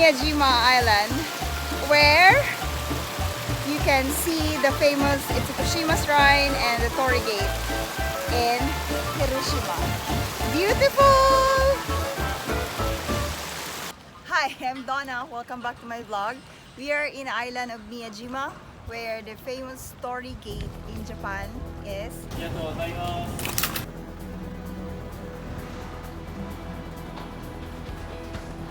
Miyajima Island, where you can see the famous Itsukushima Shrine and the Tori Gate in Hiroshima. Beautiful! Hi, I'm Donna. Welcome back to my vlog. We are in the island of Miyajima, where the famous Tori Gate in Japan is.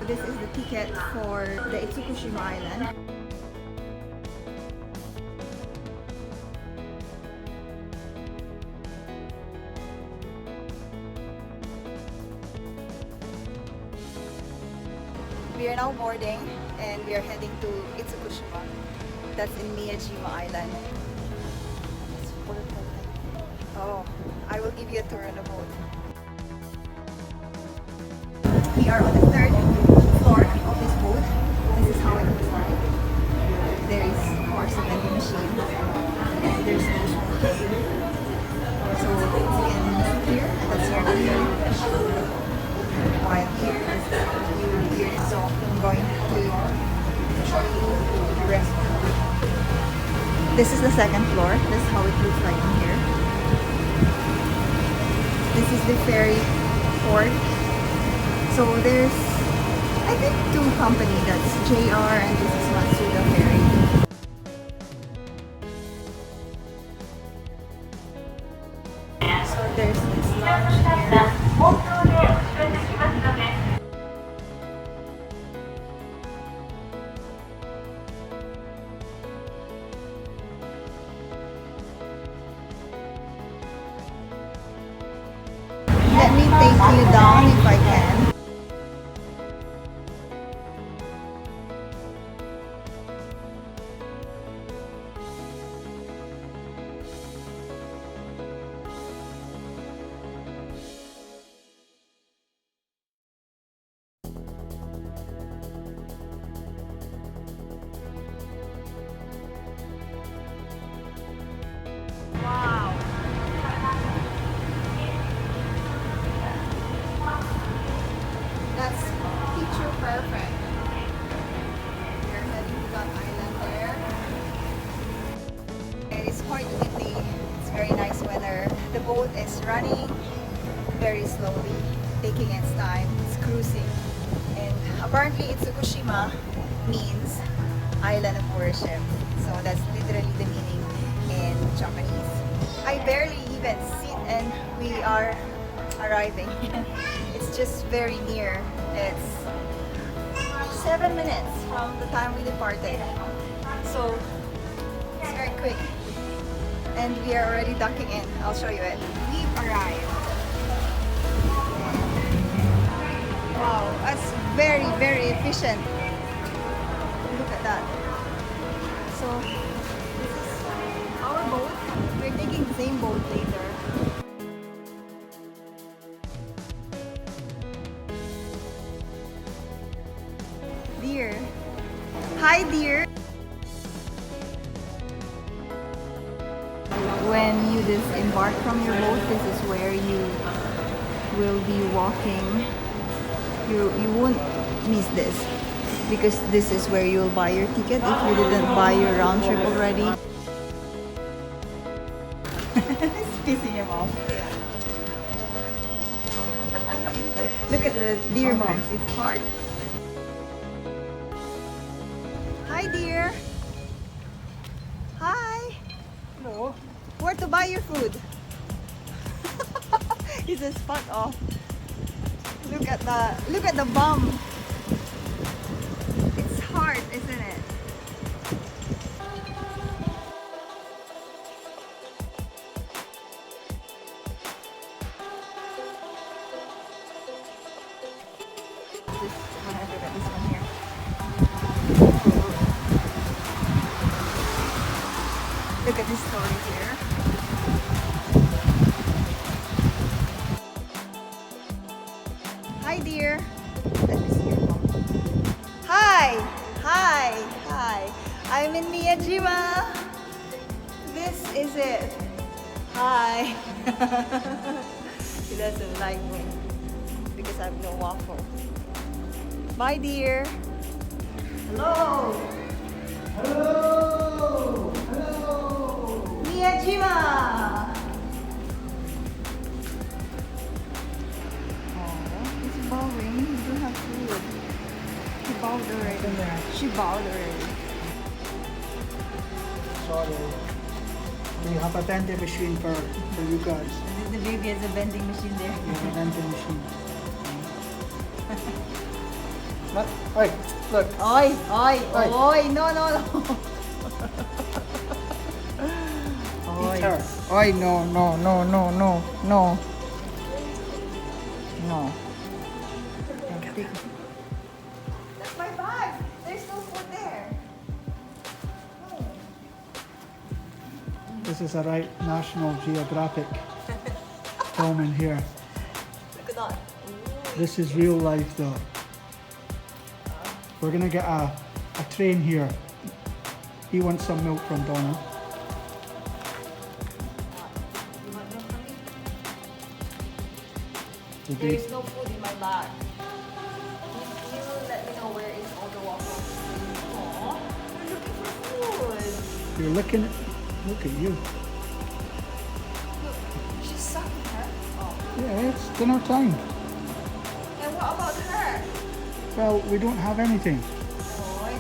This is the ticket for the Itsukushima Island. We are now boarding and we are heading to Itsukushima. That's in Miyajima Island. It's purple. Oh, I will give you a tour on the boat. We are on the third floor of this boat. This is how it looks like. There is, of course, a vending machine and there's no smoking. So you can sit here, that's your view. While here is the view here. So I'm going to show you the rest of the boat. This is the second floor. This is how it looks like in here. This is the ferry port. So there's, I think, two companies. That's JR and this is Masuda Ferry. So there's this lounge here. Let me take you down if I can. Wow. That's picture perfect. We're heading to that island there. It's quite windy. It's very nice weather. The boat is running very slowly, taking its time. It's cruising. And apparently Itsukushima means island of worship. So that's literally the meaning in Japanese. I barely even sit and we are arriving. It's just very near. It's 7 minutes from the time we departed. So it's very quick. And we are already docking in. I'll show you it. We've arrived. Wow, that's very, very efficient. Look at that. So this is our boat. We're taking the same boat later. Deer. Hi, deer. When you disembark from your boat, this is where you will be walking. You won't miss this because this is where you'll buy your ticket if you didn't buy your round trip already. It's pissing him off. Look at the deer box. It's hard. Hi, dear. Hi. Hello. Where to buy your food? He says, "Fuck off." Look at the bum. It's hard, isn't it? This one, I look at this one here. Look at this story here. Hi, dear. Let me see your phone. Hi! Hi! Hi! I'm in Miyajima. This is it. Hi! He doesn't like me because I have no waffle. Bye, dear. Hello! Hello! Hello! Miyajima! Oh, it's bowing. You don't have food. She bowed already. She bowed already. Sorry. We have a vending machine for you guys. The baby has a vending machine there. We have a vending machine. Look, oi, look. Oi, oi, Oi. oi, no, no, no. Eat her. Oi, no, no, no, no, no, no. No. That's my bag. There's no food there. Oh. This is a right National Geographic film in here. Look at that. This is real life though. We're gonna get a train here. He wants some milk from Donna. You want milk from me? The There is base. no food in my bag. You let me know where is all the waffles. Aww, you're looking for food. You're looking. Look at you. Look, she's sucking her. Oh. Yeah, it's dinner time. And what about her? Well, we don't have anything. Oi,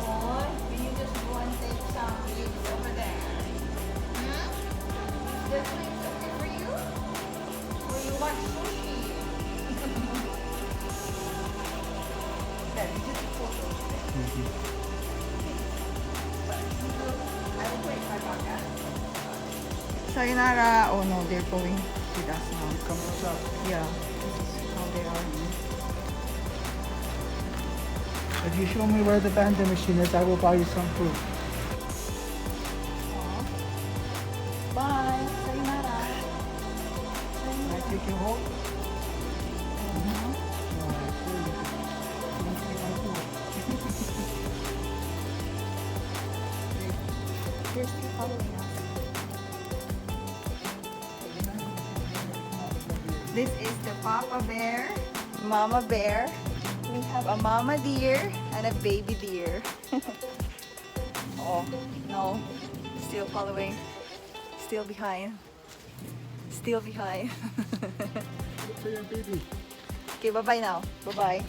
oi, will you just go and take some leaves over there? This leaves okay for you? Or you want sushi? There, you just photo. I will wait my podcast. Sayonara. Oh no, they're going with us now. Come what's up? Yeah, this is how they are. If you show me where the vending machine is, I will buy you some food. Bye. Sayonara. Can I take you home? No, I feel you. You want to take my food? They're still following us. This is the Papa Bear, Mama Bear. We have a mama deer and a baby deer. Oh, no. Still following. Still behind. Still behind. Look for your baby. Okay, bye-bye now. Bye-bye.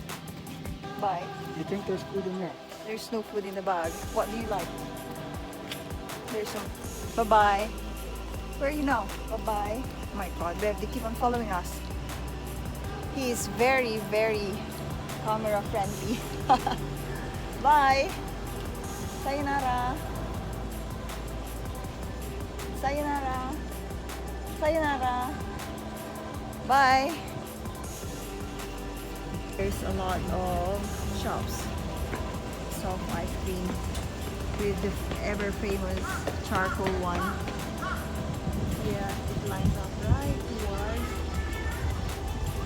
Bye. You think there's food in there? There's no food in the bag. What do you like? There's some. Bye-bye. Where are you now? Bye-bye. Oh my God, Bev, they keep on following us. He is very, very camera friendly. Bye. Sayonara. Sayonara. Sayonara. Bye. There's a lot of shops. Soft ice cream with the ever famous charcoal one. Yeah, it lines up right towards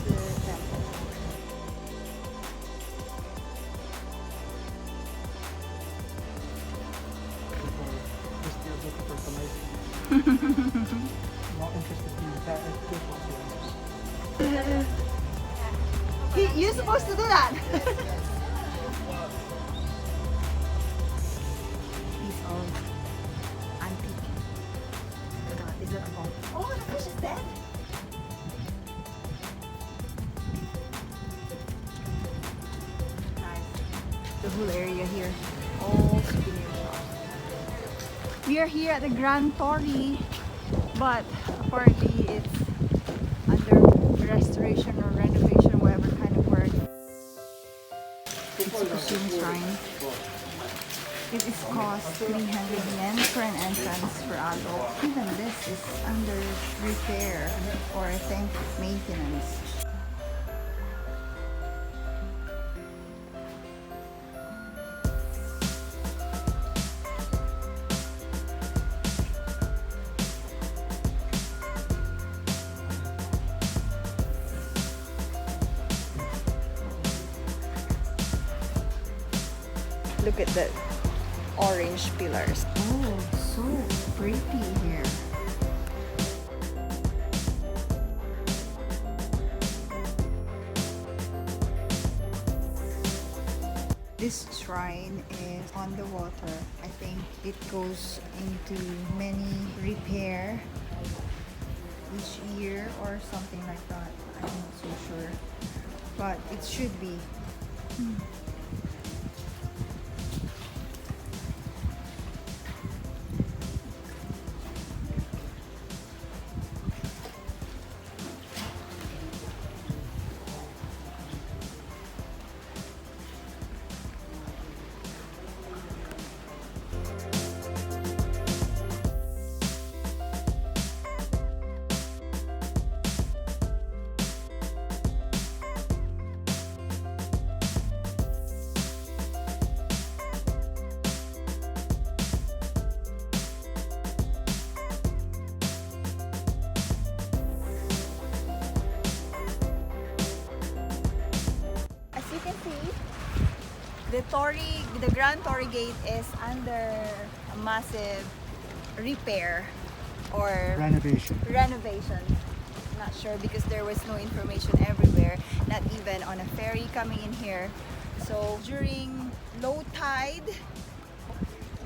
the temple. Just looking for some ice cream. Not interested in that. You're supposed to do that. Piece of antique. Is that a bomb? Oh, the fish is dead. Nice. The whole area here, all souvenir shops. We are here at the Grand Tori, but apparently it's under restoration or renovation, whatever kind of word. Itsukushima Shrine. It is cost 300 yen for an entrance for adults. Even this is under repair or I think maintenance. Look at the orange pillars. Oh, so pretty here. This shrine is on the water. I think it goes into many repair each year or something like that. I'm not so sure, but it should be. The Grand Tori Gate is under a massive repair or renovation. Not sure because there was no information everywhere, not even on a ferry coming in here. So during low tide,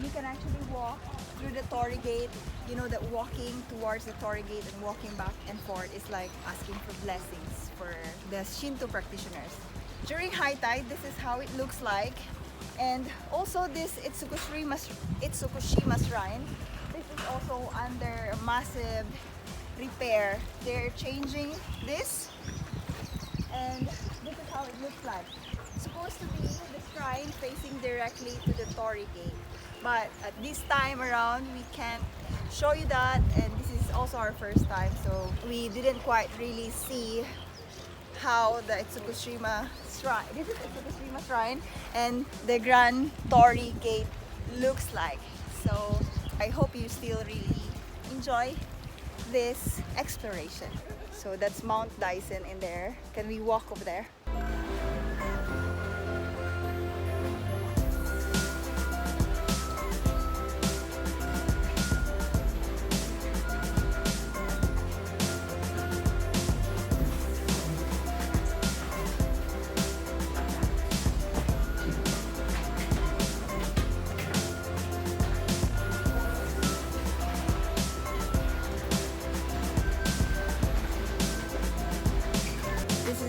you can actually walk through the Tori Gate. You know that walking towards the Tori Gate and walking back and forth is like asking for blessings for the Shinto practitioners. During high tide, this is how it looks like. And also this Itsukushima Shrine, this is also under massive repair. They're changing this, and this is how it looks like. It's supposed to be the shrine facing directly to the Tori Gate, but at this time around we can't show you that, and this is also our first time, so we didn't quite really see how the Itsukushima Shrine, this is Itsukushima Shrine, and the Grand Tori Gate looks like. So I hope you still really enjoy this exploration. So that's Mount Dyson in there. Can we walk over there?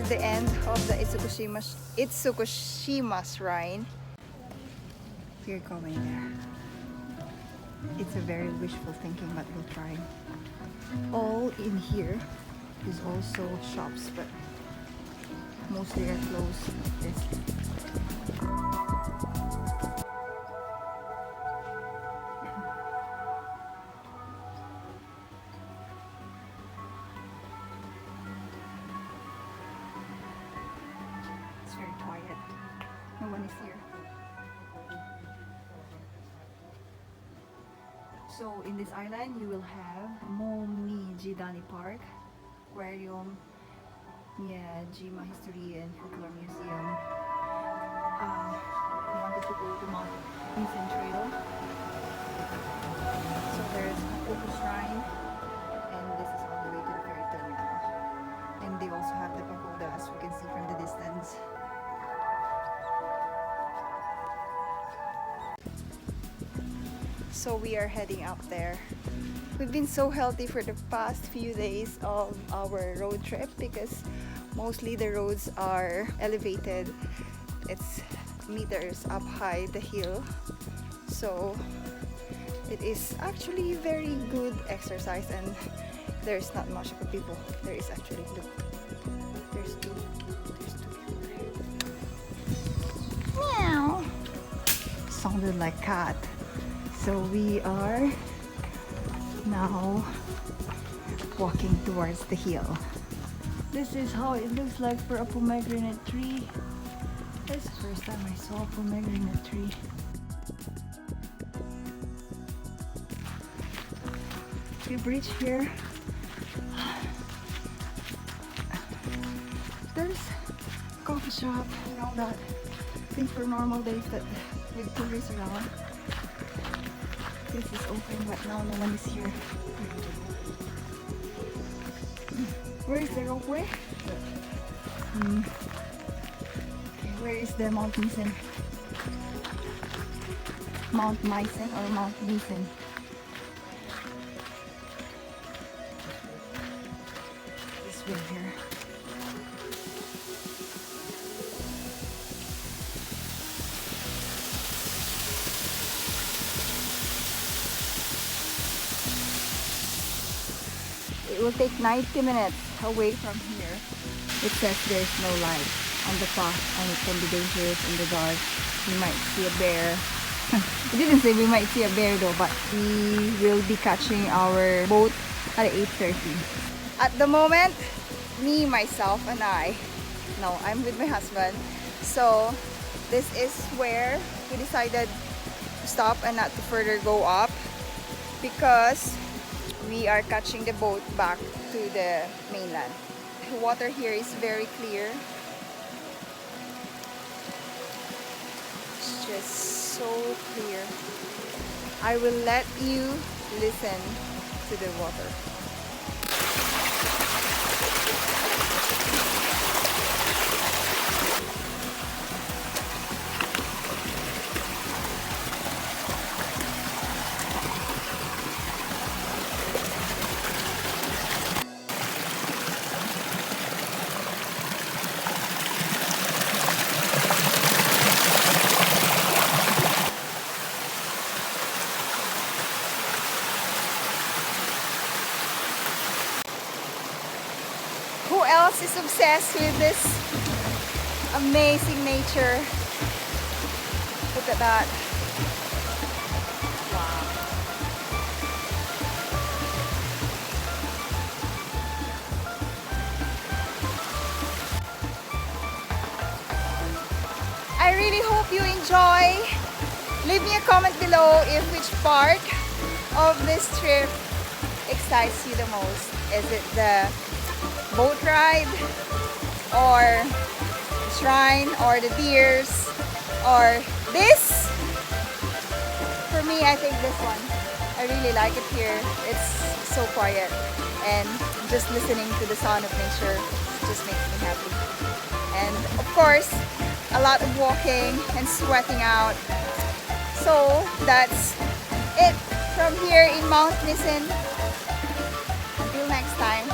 The end of the Itsukushima Shrine. We're going there. It's a very wishful thinking, but we'll try. All in here is also shops, but mostly are closed like this. No one is here. So in this island you will have Momijidani Park, Aquarium, Miyajima History and Folklore Museum. We wanted to go to Misen Trail. So there's Oku Shrine, and this is on the way to the ferry terminal. And they also have the pagoda, as we can see from the distance. So we are heading up there. We've been so healthy for the past few days of our road trip because mostly the roads are elevated. It's meters up high the hill. So it is actually very good exercise, and there's not much of a people. There is actually two. There's two people there. Meow. Sounded like cat. So we are now walking towards the hill. This is how it looks like for a pomegranate tree. That's the first time I saw a pomegranate tree. We've reached here. There's a coffee shop and all that. I think for normal days that with tourists around. This is open, but now no one is here. Where is the ropeway? Okay, where is the Mount Misen? Mount Misen or Mount Misen. This way here. It will take 90 minutes away from here. It says there's no light on the path and it can be dangerous in the dark. We might see a bear. It didn't say we might see a bear though, but we will be catching our boat at 8:30. At the moment, me, myself, and I'm with my husband. So this is where we decided to stop and not to further go up because we are catching the boat back to the mainland. The water here is very clear. It's just so clear. I will let you listen to the water. Who else is obsessed with this amazing nature? Look at that. Wow. I really hope you enjoy. Leave me a comment below if which part of this trip excites you the most. Is it the boat ride or the shrine or the deers or this? For me, I think this one. I really like it here. It's so quiet and just listening to the sound of nature just makes me happy. And of course, a lot of walking and sweating out. So that's it from here in Mount Misen. Until next time.